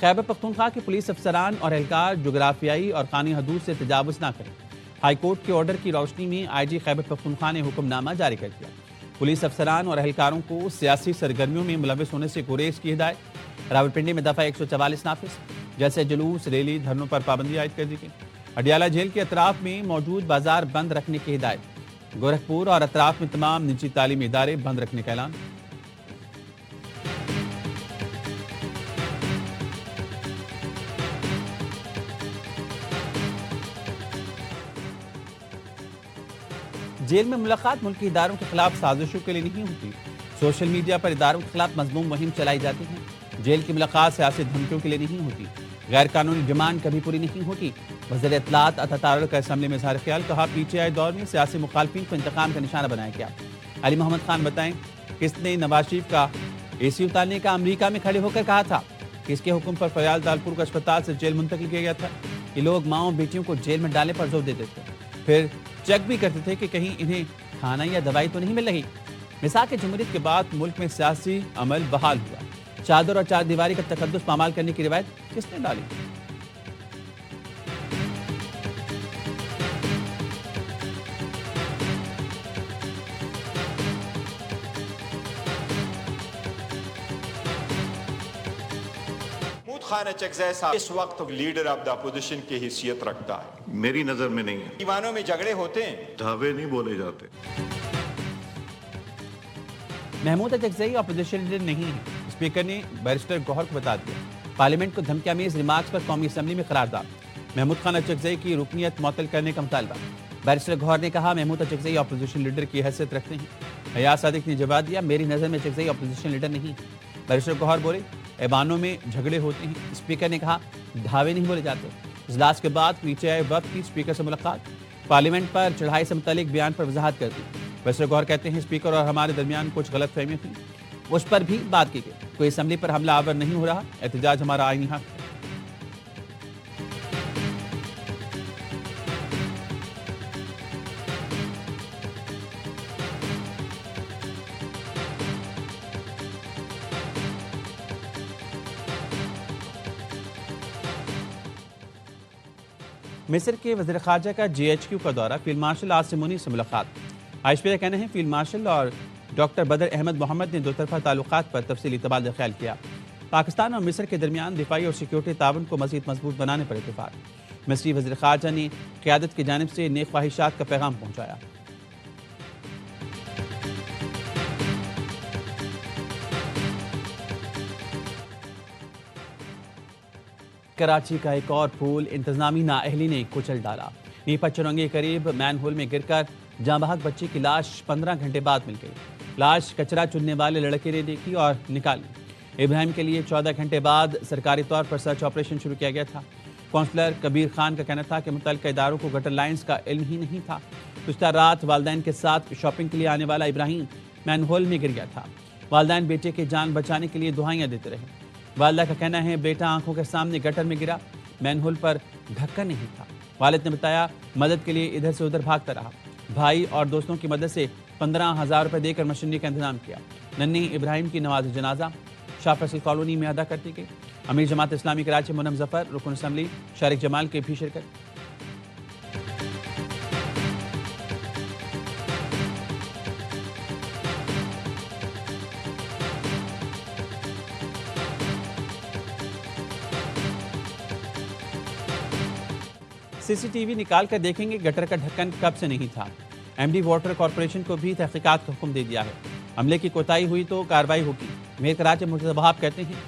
خیبر پختونخوا کے پولیس افسران اور اہلکار جغرافیائی اور قانونی حدود سے تجاوز نہ کریں۔ ہائی کورٹ کے آرڈر کی روشنی میں آئی جی خیبر پختونخوا نے حکم نامہ جاری کر دیا۔ پولیس افسران اور اہلکاروں کو سیاسی سرگرمیوں میں ملوث ہونے سے گریز کی ہدایت۔ راولپنڈی میں دفعہ 144 نافذ، جیسے جلوس، ریلی، دھرنوں پر پابندی عائد کر دی گئی۔ اڈیالہ جیل کے اطراف میں موجود بازار بند رکھنے کی ہدایت۔ گورکھپور اور اطراف میں تمام نجی تعلیمی ادارے بند رکھنے کا اعلان۔ جیل میں ملاقات ملکی اداروں کے خلاف سازشوں کے لیے نہیں ہوتی۔ سوشل میڈیا پر اداروں کے خلاف مذموم مہم چلائی جاتی ہے۔ جیل کی ملاقات سیاسی دھمکیوں کے لیے نہیں ہوتی۔ غیر قانونی ڈیمانڈ کبھی پوری نہیں ہوتی۔ وزیر اطلاعات عطا تارڑ کا اسمبلی میں اظہار خیال، کہا پی ٹی آئی دور میں سیاسی مخالفین کو انتقام کا نشانہ بنایا گیا۔ علی محمد خان بتائیں، کس نے نواز شریف کا اے سی اتارنے کا امریکہ میں کھڑے ہو کر کہا تھا؟ کس کے حکم پر فیاض دالپور کو اسپتال سے جیل منتقل کیا گیا تھا؟ یہ لوگ ماؤں بیٹیوں کو جیل میں ڈالنے پر زور دیتے تھے، پھر چیک بھی کرتے تھے کہ کہیں انہیں کھانا یا دوائی تو نہیں مل رہی۔ مساق جمہوریت کے بعد ملک میں سیاسی عمل بحال ہوا۔ چادر اور چار دیواری کا تقدس پامال کرنے کی روایت کس نے ڈالی؟ خان چکزئی صاحب اس وقت لیڈر آف دا اپوزیشن کی حیثیت رکھتا ہے۔ میری نظر میں نہیں ہے۔ دیوانوں میں جھگڑے ہوتے ہیں، دھاوے نہیں بولے جاتے۔ محمود چکزئی اپوزیشن لیڈر نہیں ہے، اسپیکر نے بیرسٹر گوہر کو بتا دیا۔ پارلیمنٹ کو دھمکیامیز ریمارکس پر قومی اسمبلی میں قرارداد۔ محمود خان چکزئی کی رکنیت معطل کرنے کا مطالبہ۔ بیرسٹر گوہر نے کہا محمود چکزئی اپوزیشن لیڈر کی حیثیت رکھتے ہیں۔ حیات صادق نے جواب دیا، میری نظر میں چکزئی اپوزیشن لیڈر نہیں۔ بیرسٹر گوہر بولے، ایوانوں میں جھگڑے ہوتے ہیں۔ اسپیکر نے کہا دھاوے نہیں بولے جاتے۔ اجلاس کے بعد پی ٹی آئی وفد کی اسپیکر سے ملاقات، پارلیمنٹ پر چڑھائی سے متعلق بیان پر وضاحت کر دی۔ بیرسٹر گوہر کہتے ہیں اسپیکر اور ہمارے درمیان کچھ غلط فہمیاں تھیں، اس پر بھی بات کی گئی۔ کوئی اسمبلی پر حملہ آور نہیں ہو رہا، احتجاج ہمارا آئینی حق ہے۔ مصر کے وزیر خارجہ کا جے ایچ کیو کا دورہ، فیلڈ مارشل عاصم منی سے ملاقات۔ عائشہ کا کہنا ہے فیلڈ مارشل اور ڈاکٹر بدر احمد محمد نے دو طرفہ تعلقات پر تفصیلی تبادلہ خیال کیا۔ پاکستان اور مصر کے درمیان دفاعی اور سیکورٹی تعاون کو مزید مضبوط بنانے پر اتفاق۔ مصری وزیر خارجہ نے قیادت کی جانب سے نیک خواہشات کا پیغام پہنچایا۔ کراچی کا ایک اور پھول انتظامی نااہلی نے کچل ڈالا۔ نیپا چرنگی کے قریب مین ہول میں گر کر جاں بحق بچی کی لاش 15 گھنٹے بعد مل گئی۔ لاش کچرا چننے والے لڑکے نے دیکھی اور نکالی۔ ابراہیم کے لیے 14 گھنٹے بعد سرکاری طور پر سرچ آپریشن شروع کیا گیا تھا۔ کونسلر کبیر خان کا کہنا تھا کہ متعلقہ اداروں کو گٹر لائنز کا علم ہی نہیں تھا۔ گزشتہ رات والدین کے ساتھ شاپنگ کے لیے آنے والا ابراہیم مین ہول میں گر گیا تھا۔ والدین بیٹے کی جان بچانے کے لیے دعائیاں دیتے رہے۔ والدہ کا کہنا ہے بیٹا آنکھوں کے سامنے گٹر میں گرا، مین ہول پر ڈھکن نہیں تھا۔ والد نے بتایا مدد کے لیے ادھر سے ادھر بھاگتا رہا۔ بھائی اور دوستوں کی مدد سے 15,000 روپے دے کر مشینری کا انتظام کیا۔ ننھی ابراہیم کی نماز جنازہ شاہ فیصل کالونی میں ادا کر دی گئی۔ امیر جماعت اسلامی کراچی منم ظفر رکن اسمبلی شارق جمال کی بھی شرکت۔ سی سی ٹی وی نکال کر دیکھیں گے گٹر کا ڈھکن کب سے نہیں تھا۔ ایم ڈی واٹر کارپوریشن کو بھی تحقیقات کا حکم دے دیا ہے۔ عملے کی کوتاہی ہوئی تو کارروائی ہوگی۔ میر کراچی مرتضی وہاب کہتے ہیں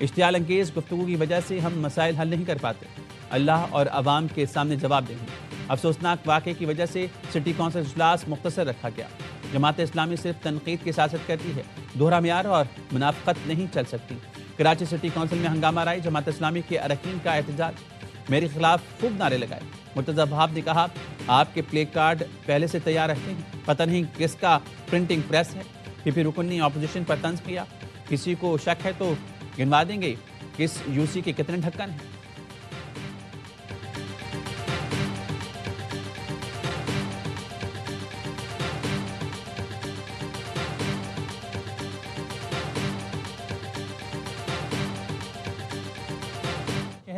اشتعال انگیز گفتگو کی وجہ سے ہم مسائل حل نہیں کر پاتے، اللہ اور عوام کے سامنے جواب دیں گے۔ افسوسناک واقعے کی وجہ سے سٹی کونسل اجلاس مختصر رکھا گیا۔ جماعت اسلامی صرف تنقید کی سیاست کرتی ہے، دوہرا معیار اور منافقت نہیں چل سکتی۔ کراچی سٹی کونسل میں ہنگامہ آرائی، جماعت اسلامی کے اراکین کا احتجاج، میرے خلاف خوب نعرے لگائے۔ مرتضی وہاب نے کہا آپ کے پلے کارڈ پہلے سے تیار رہتے ہیں، پتہ نہیں کس کا پرنٹنگ پریس ہے۔ پی پی رکن نے اپوزیشن پر طنز کیا، کسی کو شک ہے تو گنوا دیں گے کس یو سی کے کتنے ڈھکن ہیں۔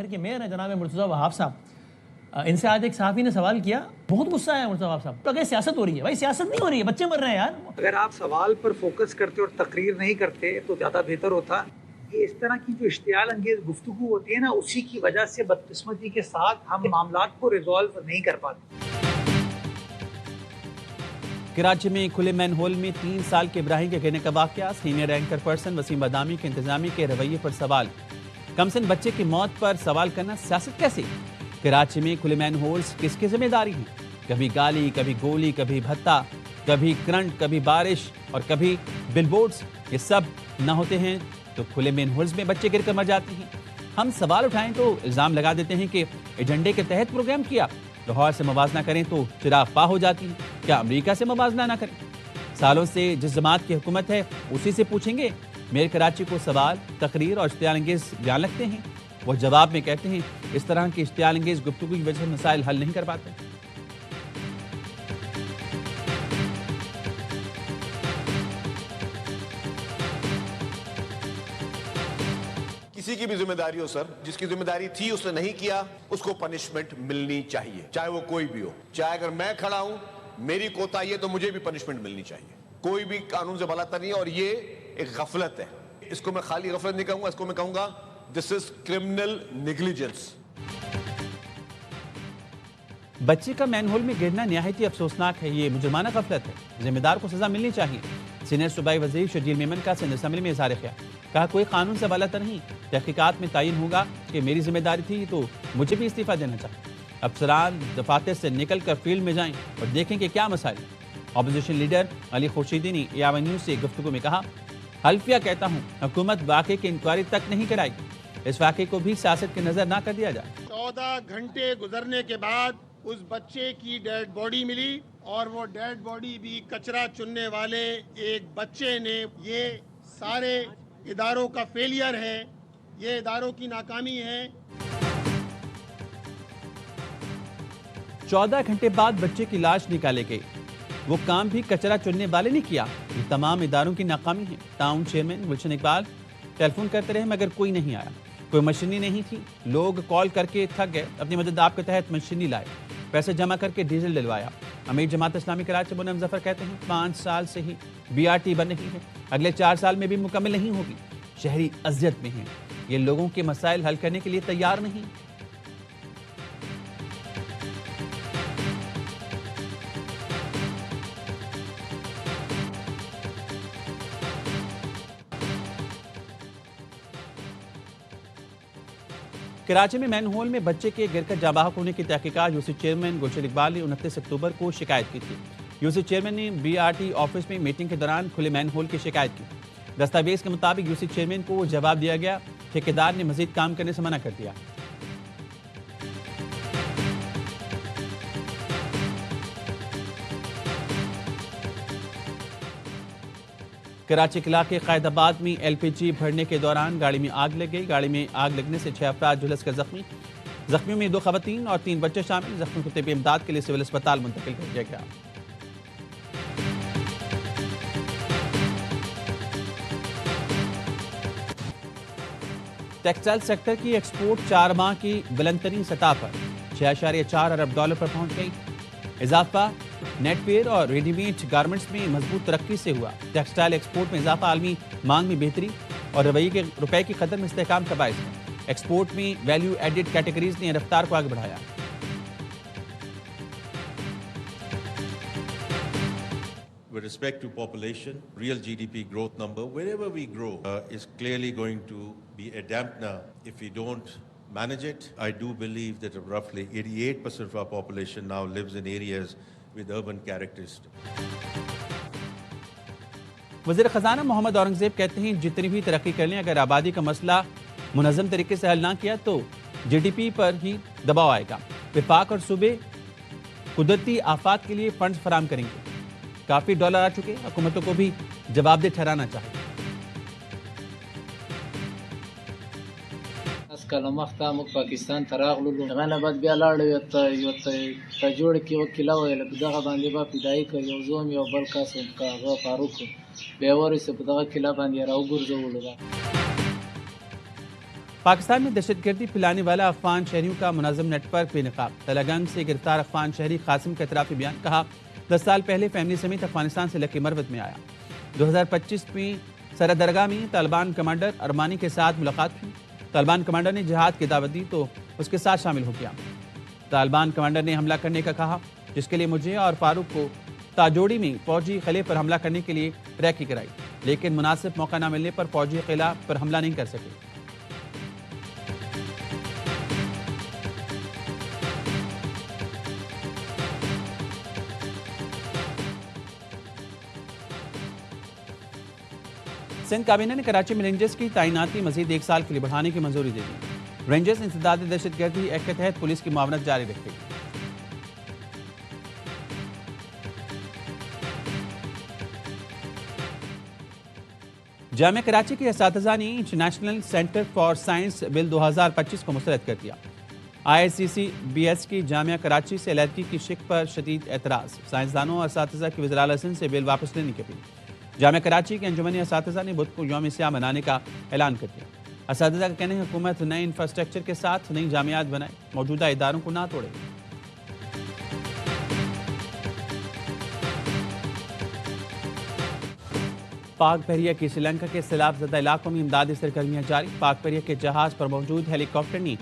شہر کے میئر ہیں جناب مرتضیٰ وہاب صاحب, ان سے آج ایک صحافی نے سوال کیا, بہت غصہ آیا مرتضیٰ وہاب صاحب. تو اگر سیاست ہو رہی ہے, بھائی سیاست نہیں ہو رہی ہے, بچے مر رہے ہیں یار. اگر آپ سوال پر فوکس کرتے اور تقریر نہیں کرتے تو زیادہ بہتر ہوتا. یہ اس طرح کی جو اشتعال انگیز گفتگو ہوتی ہے نا, اسی کی وجہ سے بدقسمتی کے ساتھ ہم معاملات کو ریزالو نہیں کر پاتے. کراچی میں کھلے مین ہول میں 3 سال کے ابراہیم کے گرنے کا واقعہ, سینئر اینکر پرسن وسیم بادامی کے انتظامیہ کے رویے پر سوال. کمسن بچے کی موت پر سوال کرنا سیاست کیسے؟ کراچی میں کھلے مین ہولز کس کی ذمہ داری ہیں؟ کبھی گالی, کبھی گولی, کبھی بھتہ, کبھی کرنٹ, کبھی بارش اور کبھی بل بورڈز. یہ سب نہ ہوتے ہیں تو کھلے مین ہولز میں بچے گر کر مر جاتے ہیں. ہم سوال اٹھائیں تو الزام لگا دیتے ہیں کہ ایجنڈے کے تحت پروگرام کیا. لاہور سے موازنہ کریں تو چراغ پا ہو جاتی ہے. کیا امریکہ سے موازنہ نہ کریں؟ سالوں سے جس جماعت کی حکومت ہے اسی سے پوچھیں گے. میئر کراچی کو سوال, تقریر اور اشتعال انگیز بیان لگتے ہیں. وہ جواب میں کہتے ہیں اس طرح کی اشتعال انگیز گفتگو کی وجہ سے مسائل حل نہیں کر پاتے. کسی کی بھی ذمہ داری ہو سر, جس کی ذمہ داری تھی اس نے نہیں کیا, اس کو پنشمنٹ ملنی چاہیے, چاہے وہ کوئی بھی ہو. چاہے اگر میں کھڑا ہوں, میری کوتاہی ہے, تو مجھے بھی پنشمنٹ ملنی چاہیے. کوئی بھی قانون سے بھلاتا نہیں ہے, اور یہ ایک غفلت ہے. اس کو میں خالی غفلت نہیں کہوں گا, اس کو میں کہوں گا دس از کرمنل نیگلیجنس. بچے کا مین ہول میں گرنا نہایت افسوسناک ہے. یہ مجرمانہ غفلت ہے. ذمہ دار کو سزا ملنی چاہیے. سینئر صوبائی وزیر شرجیل میمن کا سندھ اسمبلی میں اظہار خیال. کہا کوئی قانون سے بالاتر نہیں, تحقیقات میں تعین ہوگا کہ میری ذمہ داری تھی تو مجھے بھی استعفیٰ دینا چاہیے. افسران دفاتر سے نکل کر فیلڈ میں جائیں اور دیکھیں کہ کیا مسائل. اپوزیشن لیڈر علی خورشیدی نے AIY نیوز سے گفتگو میں کہا, حلفیہ کہتا ہوں حکومت واقعے کی انکوائری تک نہیں کرائے گی. اس واقعے کو بھی سیاست کے نظر نہ کر دیا جائے. 14 گھنٹے گزرنے کے بعد اس بچے کی ڈیڈ باڈی ملی, اور وہ ڈیڈ باڈی بھی کچرا چننے والے ایک بچے نے. یہ سارے اداروں کا فیلئر ہے, یہ اداروں کی ناکامی ہے. 14 گھنٹے بعد بچے کی لاش نکالے گئی. وہ کام بھی کچرا چننے والے نے کیا. یہ تمام اداروں کی ناکامی ہے. ٹاؤن چیئرمین گلشن اقبال ٹیلی فون کرتے رہے مگر کوئی نہیں آیا. کوئی مشینری نہیں تھی. لوگ کال کر کے تھک گئے. اپنی مدد آپ کے تحت مشینری لائے, پیسے جمع کر کے ڈیزل ڈلوایا. امیر جماعت اسلامی کراچی منم ظفر کہتے ہیں 5 سال سے ہی BRT بن رہی ہے, اگلے 4 سال میں بھی مکمل نہیں ہوگی. شہری اذیت میں ہیں. یہ لوگوں کے مسائل حل کرنے کے لیے تیار نہیں. کراچی میں مین ہول میں بچے کے گر کر جاں بحق ہونے کی تحقیقات یوسی چیئرمین گلشن اقبال نے 29 اکتوبر کو شکایت کی تھی. یوسی چیئرمین نے BRT آفس میں میٹنگ کے دوران کھلے مین ہول کی شکایت کی. دستاویز کے مطابق یوسی چیئرمین کو جواب دیا گیا. ٹھیکیدار نے مزید کام کرنے سے منع کر دیا. کراچی کے علاقے قائد آباد میں LPG بھرنے کے دوران گاڑی میں آگ لگ گئی. گاڑی میں آگ لگنے سے 6 افراد جھلس کر زخمی. زخمیوں میں 2 خواتین اور 3 بچے شامل. زخمیوں کو طبی امداد کے لیے سول اسپتال منتقل کر دیا گیا. ٹیکسٹائل سیکٹر کی ایکسپورٹ 4 ماہ کی بلند ترین سطح پر $6.4 ارب پر پہنچ گئی. اضافہ نیٹ ویئر اور ریڈی میڈ گارمنٹس میں مضبوط ترقی سے ہوا. ٹیکسٹائل ایکسپورٹ میں اضافہ عالمی مانگ میں بہتری اور روپے کی قدر میں استحکام کا باعث ہے. ایکسپورٹ میں ویلیو ایڈڈ کیٹیگریز نے رفتار کو آگے بڑھایا. With respect to population, real GDP growth number, wherever we grow, is clearly going to be a dampener if we don't manage it. I do believe that roughly 88% of our population now lives in areas with urban characteristics. وزیر خزانہ محمد اورنگزیب کہتے ہیں جتنی بھی ترقی کر لیں اگر آبادی کا مسئلہ منظم طریقے سے حل نہ کیا تو GDP پر ہی دباؤ آئے گا. وفاق اور صوبے قدرتی آفات کے لیے فنڈز فراہم کریں گے. کافی ڈالر آ چکے, حکومتوں کو بھی جواب دہ ٹھہرانا چاہیے. کله مخته موږ پاکستان ته راغلو هغه نه بعد بیا لاړو یو ته جوړ کې وکیله ویل په دغه باندې به فدایي کوي یو زوم یو بل کس هغه فاروق بیا ورسې په دغه کیله باندې راوګرځولو. پاکستان میں دہشت گردی پھیلانے والا افغان شہریوں کا منظم نیٹ ورک بے نقاب. تلنگانہ سے گرفتار افغان شہری قاسم کا اعترافی بیان. کہا 10 سال پہلے فیملی سمیت افغانستان سے لکی مروت میں آیا. 2025 میں سرادرگاہ میں طالبان کمانڈر ارمانی کے ساتھ ملاقات ہوئی. طالبان کمانڈر نے جہاد کی دعوت دی تو اس کے ساتھ شامل ہو گیا. طالبان کمانڈر نے حملہ کرنے کا کہا، جس کے لیے مجھے اور فاروق کو تاجوڑی میں فوجی قلعے پر حملہ کرنے کے لیے ریکی کرائی، لیکن مناسب موقع نہ ملنے پر فوجی قلعہ پر حملہ نہیں کر سکے. سندھ کابینہ نے کراچی میں رینجرز کی تعیناتی مزید 1 سال کے لیے بڑھانے کی منظوری دے دی. رینجرز انسداد دہشت گردی ایکٹ کے تحت پولیس کی معاونت جاری رکھے گی. جامعہ کراچی کے اساتذہ نے انٹرنیشنل سینٹر فار سائنس بل 2025 کو مسترد کر دیا. IICCBS کی جامعہ کراچی سے علیحدگی کی شک پر شدید اعتراض. سائنسدانوں اور اساتذہ کی وزراء سندھ سے بل واپس لینے کی اپیل. جامعہ کراچی کے انجمن اساتذہ نے بدھ کو یوم سیاہ منانے کا اعلان کر دیا. اساتذہ کا کہنا ہے حکومت نئے انفراسٹرکچر کے ساتھ نئی جامعات بنائے، موجودہ اداروں کو نہ توڑے. پاک بحریہ کی سری لنکا کے سیلاب زدہ علاقوں میں امدادی سرگرمیاں جاری. پاک بحریہ کے جہاز پر موجود ہیلی کاپٹر نے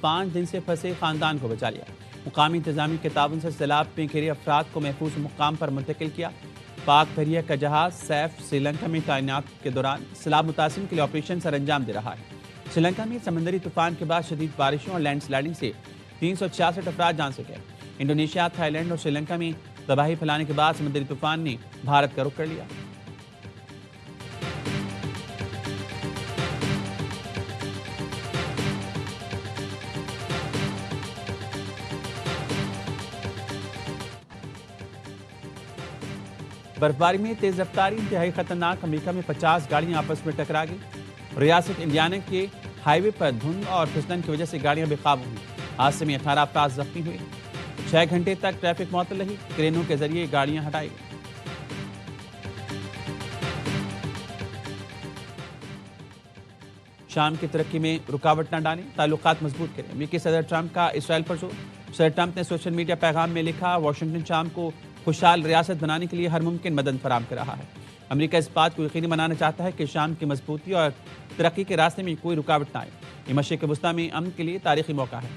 5 دن سے پھنسے خاندان کو بچا لیا. مقامی انتظامیہ کے تعاون سے سیلاب میں گھرے افراد کو محفوظ مقام پر منتقل کیا. پاک بحریہ کا جہاز سیف سری لنکا میں تعینات کے دوران سیلاب متاثرین کے لیے آپریشن سر انجام دے رہا ہے. سری لنکا میں سمندری طوفان کے بعد شدید بارشوں اور لینڈ سلائڈنگ سے 366 افراد جان سے گئے. انڈونیشیا، تھائی لینڈ اور سری لنکا میں تباہی پھیلانے کے بعد سمندری طوفان نے بھارت کا رخ کر لیا. برفباری میں تیز رفتاری انتہائی خطرناک. امریکہ میں 50 گاڑیاں آپس میں ٹکرا گئی. ریاست انڈیانا کے ہائی وے پر دھند اور پھسلن کی وجہ سے گاڑیاں بے قابو ہوئیں. حادثے میں 18 افراد زخمی ہوئے. 6 گھنٹے تک ٹریفک معطل رہی. کرینوں کے ذریعے گاڑیاں ہٹائی گئیں. شام کی ترقی میں رکاوٹ نہ ڈالیں، تعلقات مضبوط کریں. امریکی صدر ٹرمپ کا اسرائیل پر زور. صدر ٹرمپ نے سوشل میڈیا پیغام میں لکھا، واشنگٹن شام کو خوشحال ریاست بنانے کے لیے ہر ممکن مدد فراہم کر رہا ہے. امریکہ اس بات کو یقینی بنانا چاہتا ہے کہ شام کی مضبوطی اور ترقی کے راستے میں کوئی رکاوٹ نہ آئے. یہ مشرق وسطیٰ میں امن کے لیے تاریخی موقع ہے.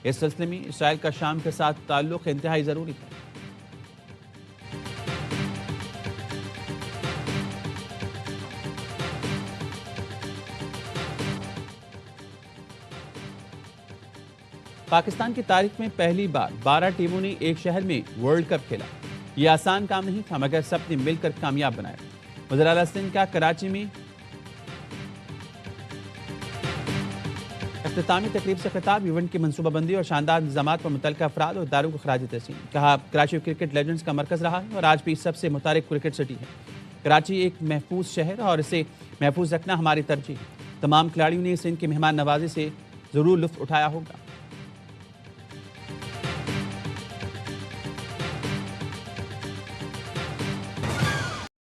اس سلسلے میں اسرائیل کا شام کے ساتھ تعلق انتہائی ضروری ہے. پاکستان کی تاریخ میں پہلی بار 12 ٹیموں نے ایک شہر میں ورلڈ کپ کھیلا. یہ آسان کام نہیں تھا، مگر سب نے مل کر کامیاب بنایا. وزیر اعلیٰ سندھ کا کراچی میں اختتامی تقریب سے خطاب. ایونٹ کی منصوبہ بندی اور شاندار انتظامات پر متعلقہ افراد اور اداروں کو خراج تحسین. کہا کراچی کرکٹ لیجنڈز کا مرکز رہا ہے اور آج بھی سب سے متحرک کرکٹ سٹی ہے. کراچی ایک محفوظ شہر اور اسے محفوظ رکھنا ہماری ترجیح ہے. تمام کھلاڑیوں نے سندھ کی مہمان نوازی سے ضرور لطف اٹھایا ہوگا.